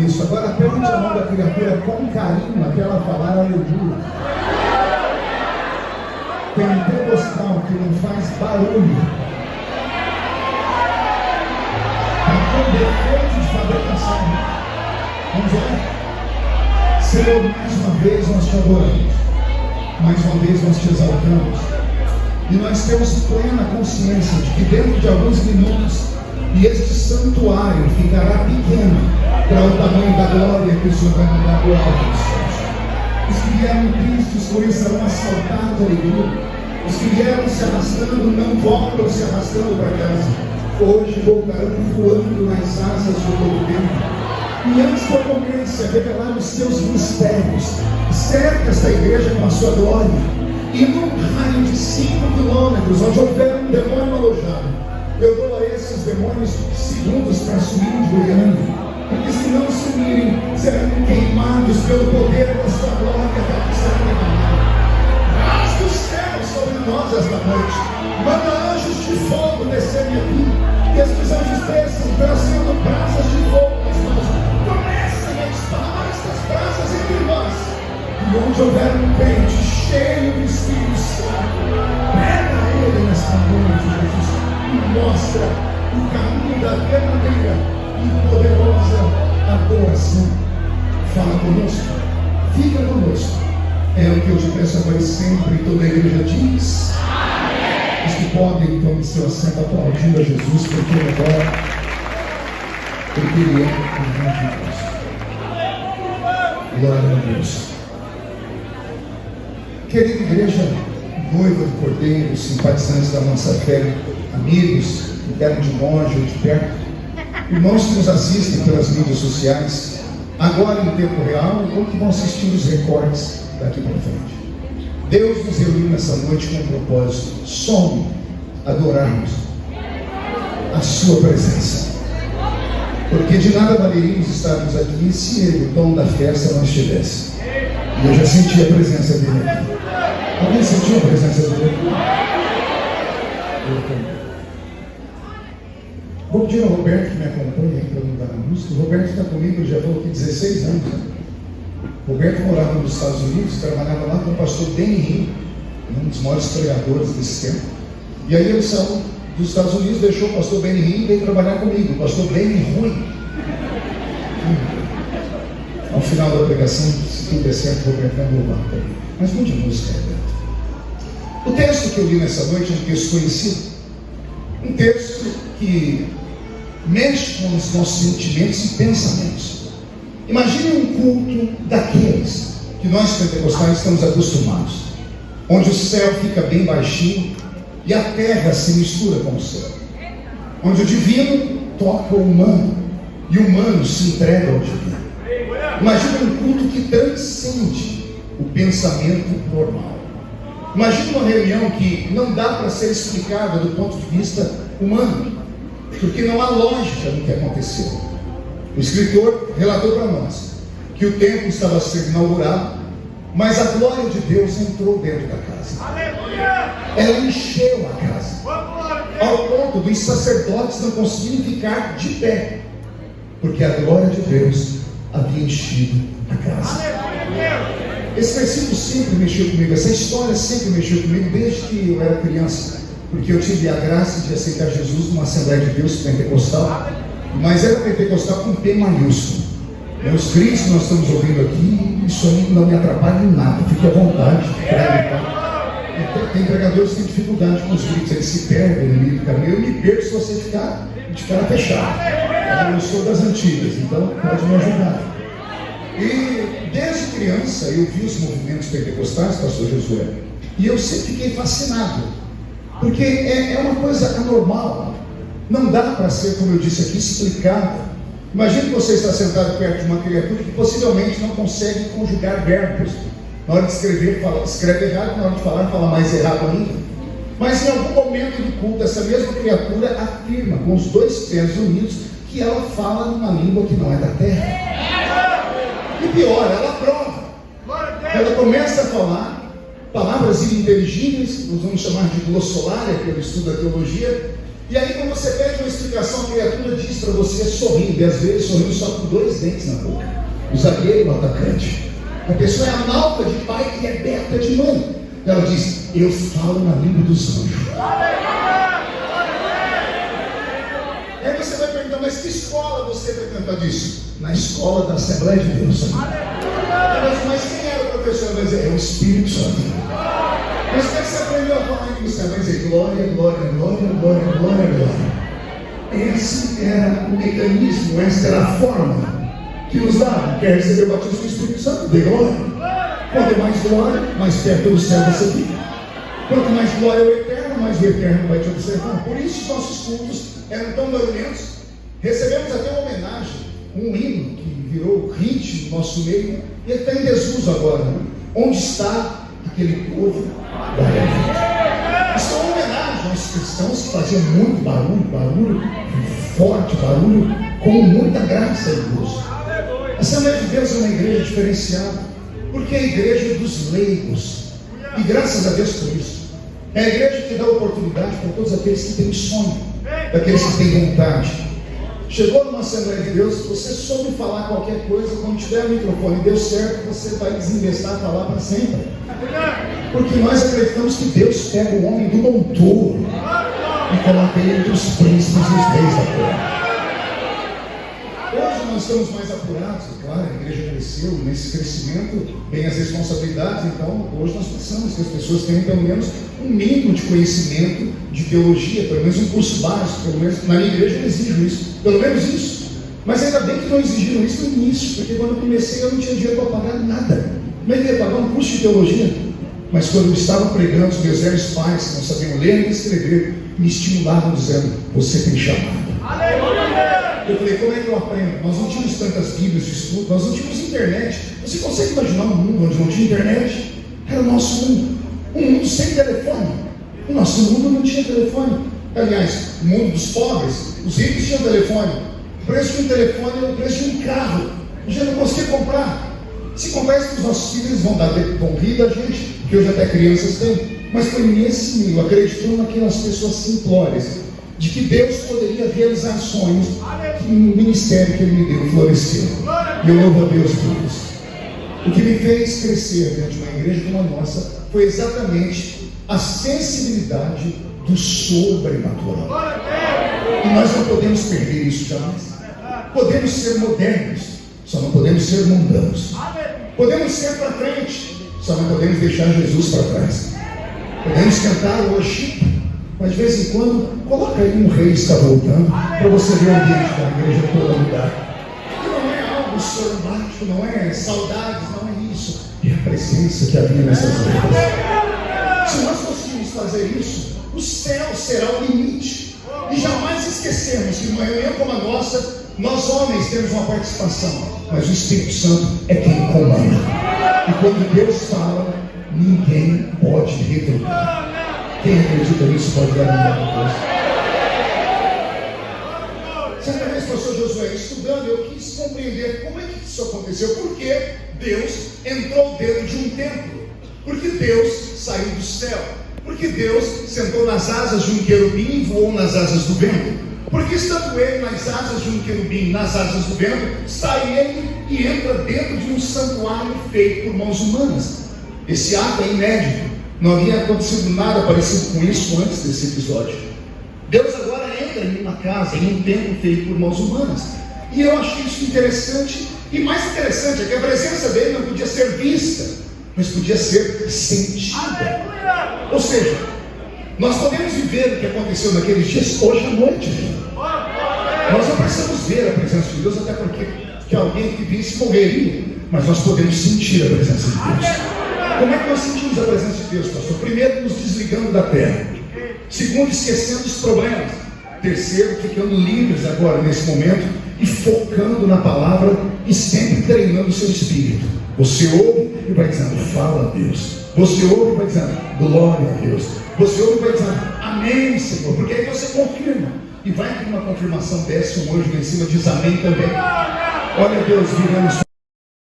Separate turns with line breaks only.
Isso, agora aperte a mão da criatura com carinho até ela falar aleluia. Tem um pentecostal que não faz barulho. Está com defeito de fabricação. Vamos lá? Senhor, mais uma vez nós te adoramos. Mais uma vez nós te exaltamos. E nós temos plena consciência de que dentro de alguns minutos e este santuário ficará pequeno para o tamanho da glória que o Senhor vai mandar do alto dos céus. Os que vieram tristes começarão a saltar de alegria. Os que vieram se arrastando não voltam se arrastando para casa. Hoje voltarão voando nas asas do novo vento. E antes da concorrência revelar os seus mistérios, cerca esta igreja com a sua glória. E num raio de 5 quilômetros, onde houver um demônio alojado, eu dou a esses demônios segundos para subirem de Goiânia, porque se não subirem, serão queimados pelo poder da sua glória até que serão derramados. Rasga os céus sobre nós esta noite, manda anjos de fogo descerem aqui, que estes anjos desçam trazendo brasas de fogo nas mãos, comecem a espalhar estas brasas entre nós, e onde houver um crente cheio do Espírito Santo, pega ele nesta noite, Jesus, e mostra o caminho da verdadeira e poderosa adoração. Fala conosco, fica conosco. É o que eu te peço agora e sempre. Toda a igreja diz amém. Os que podem, então, em seu assento, aplaudindo a Jesus, porque agora ele é o nome de Deus. Glória a Deus. Querida igreja, noiva do Cordeiro, simpatizantes da nossa fé, amigos, interno de longe ou de perto, irmãos que nos assistem pelas mídias sociais, agora em tempo real, ou que vão assistir os recortes daqui para frente. Deus nos reuniu nessa noite com um propósito, só adorarmos a sua presença. Porque de nada valeríamos estarmos aqui se Ele, o dono da festa, não estivesse. E eu já senti a presença dele aqui. Alguém sentiu a presença dele aqui? Vou pedir ao Roberto que me acompanhe aí para não dar a música. O Roberto está comigo, já vou aqui 16 anos. O Roberto morava nos Estados Unidos, trabalhava lá com o pastor Benny Hinn, um dos maiores pregadores desse tempo. E aí ele saiu dos Estados Unidos, deixou o pastor Benny Hinn e veio trabalhar comigo, o pastor Benny Ruim. Ao final da pregação, se tudo der certo, o Roberto vai louvar também. Mas mude música, Roberto. O texto que eu li nessa noite é um texto conhecido. Um texto que mexe com os nossos sentimentos e pensamentos. Imagine um culto daqueles que nós pentecostais estamos acostumados, onde o céu fica bem baixinho e a terra se mistura com o céu, onde o divino toca o humano e o humano se entrega ao divino. Imagine um culto que transcende o pensamento normal. Imagine uma reunião que não dá para ser explicada do ponto de vista humano, porque não há lógica no que aconteceu. O escritor relatou para nós que o templo estava sendo inaugurado, mas a glória de Deus entrou dentro da casa. Aleluia! Ela encheu a casa, ao ponto dos sacerdotes não conseguirem ficar de pé, porque a glória de Deus havia enchido a casa. Esse versículo sempre mexeu comigo, essa história sempre mexeu comigo desde que eu era criança, porque eu tive a graça de aceitar Jesus numa Assembleia de Deus pentecostal, mas era pentecostal com P maiúsculo. Os gritos que nós estamos ouvindo aqui, isso aí não me atrapalha em nada, fique à vontade para gritar. Tem pregadores que têm dificuldade com os gritos, eles se perdem no meio do caminho. Eu me perco se você ficar de cara fechada. Eu sou das antigas, então pode me ajudar. E desde criança eu vi os movimentos pentecostais, pastor Josué, e eu sempre fiquei fascinado, porque é uma coisa anormal, não dá para ser, como eu disse aqui, explicado. Imagine que você está sentado perto de uma criatura que possivelmente não consegue conjugar verbos. Na hora de escrever, escreve errado, na hora de falar, fala mais errado ainda. Mas em algum momento do culto, essa mesma criatura afirma, com os dois pés unidos, que ela fala numa língua que não é da terra. E pior, ela prova. Ela começa a falar palavras ininteligíveis, nós vamos chamar de glossolalia, pelo estudo da teologia. E aí, quando você você pede uma explicação, a criatura diz para você sorrindo, e às vezes sorrindo só com 2 dentes na boca. O zagueiro, o atacante. A pessoa é analfa de pai e é beta de mãe. Ela diz: eu falo na língua dos anjos. Aí você vai perguntar: mas que escola você frequentou disso? Na escola da Assembleia de Deus. Mas quem era o professor? Vai dizer: é o Espírito Santo. Mas como é que você aprendeu a falar em língua? Vai dizer: glória, glória, glória, glória, glória, glória. Esse era o mecanismo, essa era a forma que nos dava. Quer receber o batismo do Espírito Santo? Dê glória. Quanto mais glória, mais perto do céu você fica. Quanto mais glória ao eterno, mais o eterno vai te observar. Por isso os nossos cultos eram tão barulhentos. Recebemos até uma homenagem, um hino que virou hit no nosso meio, e está em desuso agora, né? Onde está aquele povo da realidade? Isso é uma homenagem aos cristãos que faziam muito barulho, barulho forte, barulho com muita graça e Deus. A Assembleia de Deus é uma igreja diferenciada, porque é a igreja dos leigos, e graças a Deus por isso. É a igreja que dá oportunidade para todos aqueles que têm sonho, daqueles que têm vontade. Chegou numa Assembleia de Deus, você soube falar qualquer coisa, quando tiver o microfone deu certo, você vai desinvestar a falar para sempre. Porque nós acreditamos que Deus pega o homem do monturo e coloca ele entre os príncipes e os reis da terra. Hoje nós estamos mais apurados, é claro, a igreja cresceu, nesse crescimento vem as responsabilidades, então hoje nós pensamos que as pessoas tenham pelo menos um mínimo de conhecimento de teologia, pelo menos um curso básico, pelo menos na minha igreja eu exijo isso, pelo menos isso. Mas ainda bem que não exigiram isso no início, porque quando eu comecei eu não tinha dinheiro para pagar nada. Não ia pagar um curso de teologia, mas quando eu estava pregando, os meus velhos pais, que não sabiam ler nem escrever, me estimulavam dizendo: você tem chamado. Eu falei: como é que eu aprendo? Nós não tínhamos tantas bíblias de estudo, nós não tínhamos internet. Você consegue imaginar um mundo onde não tinha internet? Era o nosso mundo, um mundo sem telefone. O nosso mundo não tinha telefone. Aliás, o mundo dos pobres, os ricos tinham telefone. O preço de um telefone era o preço de um carro. A gente não conseguia comprar. Se comprar isso para os nossos filhos, eles vão rir da gente, porque hoje até crianças têm. Mas foi nesse nível, acreditando naquelas pessoas simplórias, de que Deus poderia realizar sonhos, que no ministério que Ele me deu floresceu. E eu louvo a Deus por isso. O que me fez crescer dentro de uma igreja como a nossa foi exatamente a sensibilidade do sobrenatural. E nós não podemos perder isso jamais. Podemos ser modernos, só não podemos ser mundanos. Podemos ser para frente, só não podemos deixar Jesus para trás. Podemos cantar o worship, mas de vez em quando coloca aí um rei está voltando, para você ver o ambiente da igreja toda mudar. E não é algo sorumbático, não é saudades, não é isso. É a presença que havia nessas letras. Se nós conseguirmos fazer isso, o céu será o limite. E jamais esquecemos que numa reunião como a nossa, nós homens temos uma participação, mas o Espírito Santo é quem comanda. E quando Deus fala, ninguém pode retrucar. Quem acredita nisso pode dar uma coisa. Certa vez, pastor Josué, estudando, eu quis compreender como é que isso aconteceu. Por que Deus entrou dentro de um templo? Porque Deus saiu do céu. Porque Deus sentou nas asas de um querubim e voou nas asas do vento. Porque estando ele nas asas de um querubim, nas asas do vento, sai ele e entra dentro de um santuário feito por mãos humanas. Esse ato é inédito. Não havia acontecido nada parecido com isso antes desse episódio. Deus agora entra em uma casa, em um templo feito por mãos humanas. E eu achei isso interessante. E mais interessante é que a presença dele não podia ser vista, mas podia ser sentida. Ou seja, nós podemos viver o que aconteceu naqueles dias hoje à noite. Nós não precisamos ver a presença de Deus, até porque que alguém que visse morreria. Mas nós podemos sentir a presença de Deus. Como é que nós sentimos a presença de Deus, pastor? Primeiro, nos desligando da terra. Segundo, esquecendo os problemas. Terceiro, ficando livres agora, nesse momento, e focando na palavra e sempre treinando o seu espírito. Você ouve e vai dizendo: fala a Deus. Você ouve e vai dizendo: glória a Deus. Você ouve e vai dizendo: amém, Senhor. Porque aí você confirma. E vai que uma confirmação desce um anjo lá em cima, diz amém também. Olha Deus virando